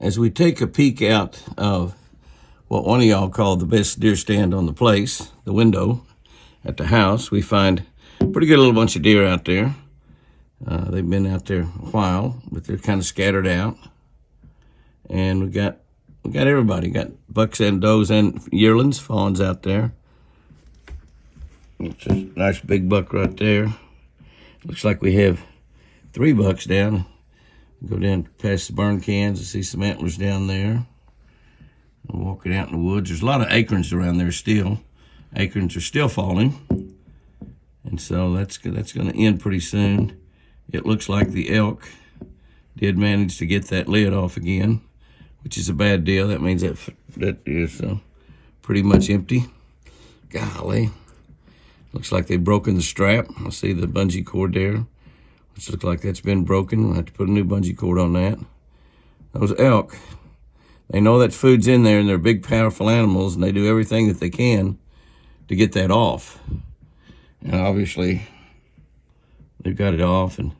As we take a peek out of what one of y'all called the best deer stand on the place, the window at the house, we find a pretty good little bunch of deer out there. They've been out there a while, but they're kind of scattered out. And we got everybody. Got bucks and does and yearlings, fawns out there. It's a nice big buck right there. Looks like we have 3 bucks down. Go down past the burn cans and see some antlers down there. I'm walking out in the woods. There's a lot of acorns around there still. Acorns are still falling. And so that's going to end pretty soon. It looks like the elk did manage to get that lid off again, which is a bad deal. That means that is pretty much empty. Golly. Looks like they've broken the strap. I see the bungee cord there, which looks like that's been broken. We'll have to put a new bungee cord on that. Those elk, they know that food's in there, and they're big, powerful animals, and they do everything that they can to get that off. And obviously, they've got it off, and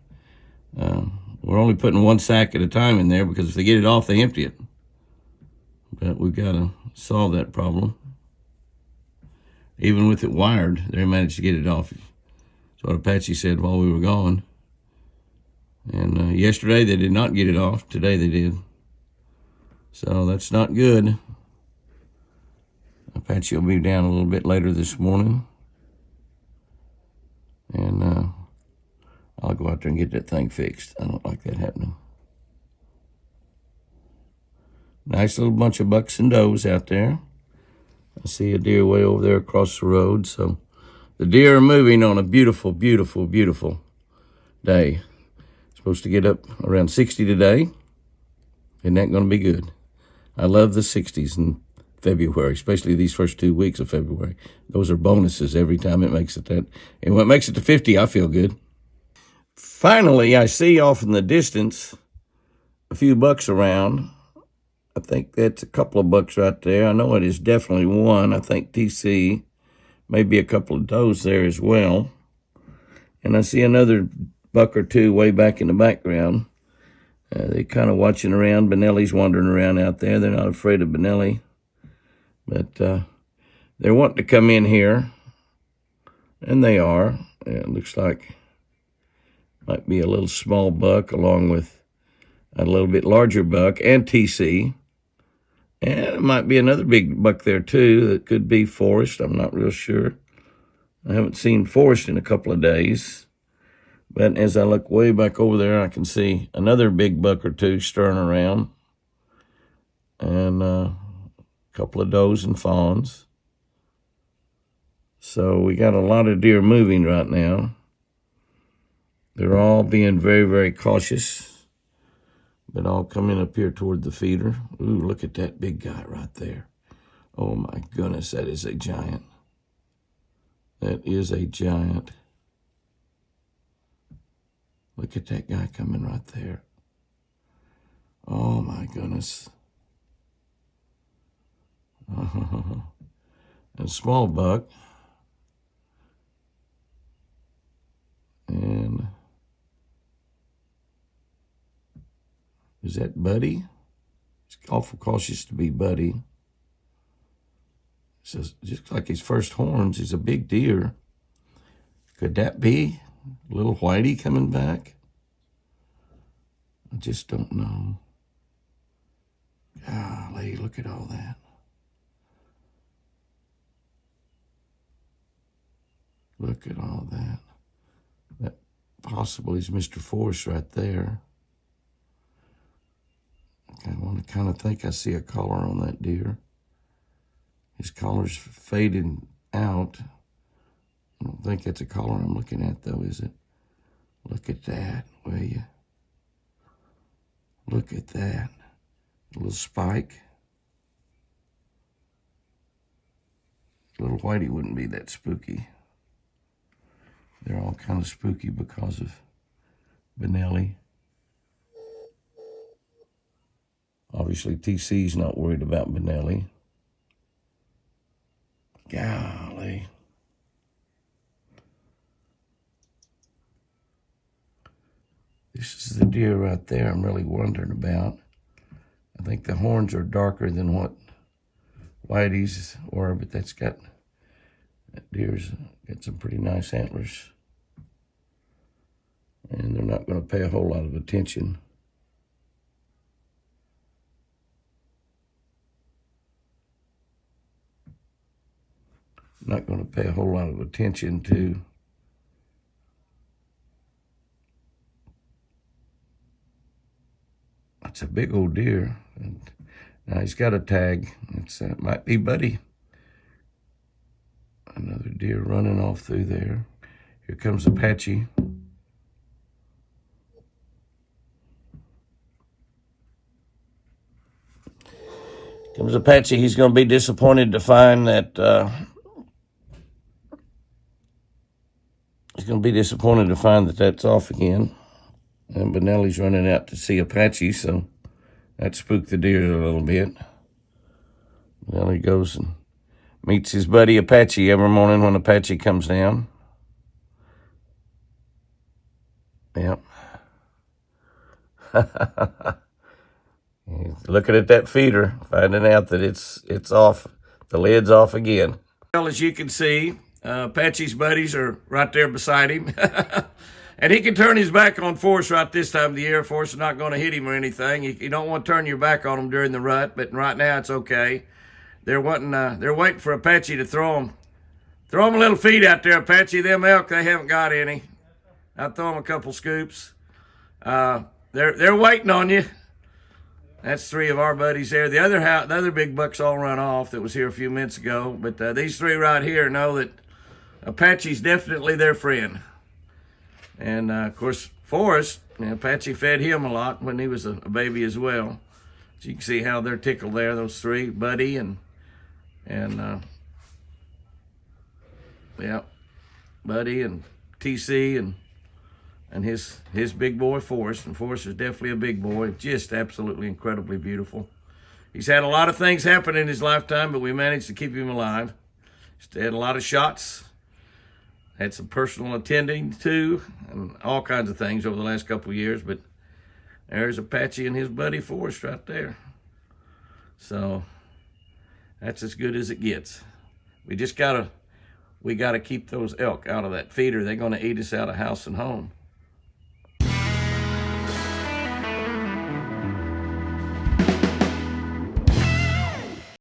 we're only putting 1 sack at a time in there because if they get it off, they empty it. But we've got to solve that problem. Even with it wired, they managed to get it off. That's what Apache said while we were gone. And yesterday they did not get it off. Today they did. So that's not good. Apache will be down a little bit later this morning. And I'll go out there and get that thing fixed. I don't like that happening. Nice little bunch of bucks and does out there. I see a deer way over there across the road. So the deer are moving on a beautiful, beautiful, beautiful day. Supposed to get up around 60 today. Isn't that going to be good? I love the 60s in February, especially these first 2 weeks of February. Those are bonuses every time it makes it that. And when it makes it to 50, I feel good. Finally, I see off in the distance a few bucks around. I think that's a couple of bucks right there. I know it is definitely one. I think TC, maybe a couple of does there as well. And I see another buck or two way back in the background. They're kind of watching around. Benelli's wandering around out there. They're not afraid of Benelli. But they're wanting to come in here. And they are. It looks like might be a little small buck along with a little bit larger buck and TC. And it might be another big buck there, too, that could be Forrest. I'm not real sure. I haven't seen Forrest in a couple of days. But as I look way back over there, I can see another big buck or two stirring around. And a couple of does and fawns. So we got a lot of deer moving right now. They're all being very, very cautious. But all coming up here toward the feeder. Ooh, look at that big guy right there. Oh, my goodness, that is a giant. That is a giant. Look at that guy coming right there. Oh, my goodness. And a small buck. And is that Buddy? He's awful cautious to be Buddy. So just like his first horns, he's a big deer. Could that be little Whitey coming back? I just don't know. Golly, look at all that. Look at all that. That possibly is Mr. Forrest right there. I want to kind of think I see a collar on that deer. His collar's fading out. I don't think that's a collar I'm looking at, though, is it? Look at that, will you? Look at that. A little spike. Little Whitey wouldn't be that spooky. They're all kind of spooky because of Benelli. Obviously, TC's not worried about Benelli. Golly. This is the deer right there I'm really wondering about. I I think the horns are darker than what Whitey's were, but that deer's got some pretty nice antlers. And they're not going to pay a whole lot of attention. Not going to pay a whole lot of attention to it's a big old deer. And now he's got a tag. It might be Buddy. Another deer running off through there. Here comes Apache. Comes Apache. He's going to be disappointed to find that that's off again. And Benelli's running out to see Apache, so that spooked the deer a little bit. Benelli goes and meets his buddy Apache every morning when Apache comes down. Yep. He's looking at that feeder, finding out that it's off. The lid's off again. Well, as you can see, Apache's buddies are right there beside him. And he can turn his back on Forrest right this time of the year. Forrest is not going to hit him or anything. You don't want to turn your back on him during the rut, but right now it's okay. They're waiting for Apache to throw him a little feed out there, Apache. Them elk, they haven't got any. I'll throw them a couple scoops. They're waiting on you. That's three of our buddies there. The other big bucks all run off that was here a few minutes ago. But these three right here know that Apache's definitely their friend. And, of course, Forrest, Apache fed him a lot when he was a baby as well. So you can see how they're tickled there, those three, Buddy and Buddy and TC and his big boy Forrest. And Forrest is definitely a big boy, just absolutely incredibly beautiful. He's had a lot of things happen in his lifetime, but we managed to keep him alive. He's had a lot of shots. Had some personal attending to, and all kinds of things over the last couple of years. But there's Apache and his buddy Forrest right there. So that's as good as it gets. We gotta keep those elk out of that feeder. They're gonna eat us out of house and home.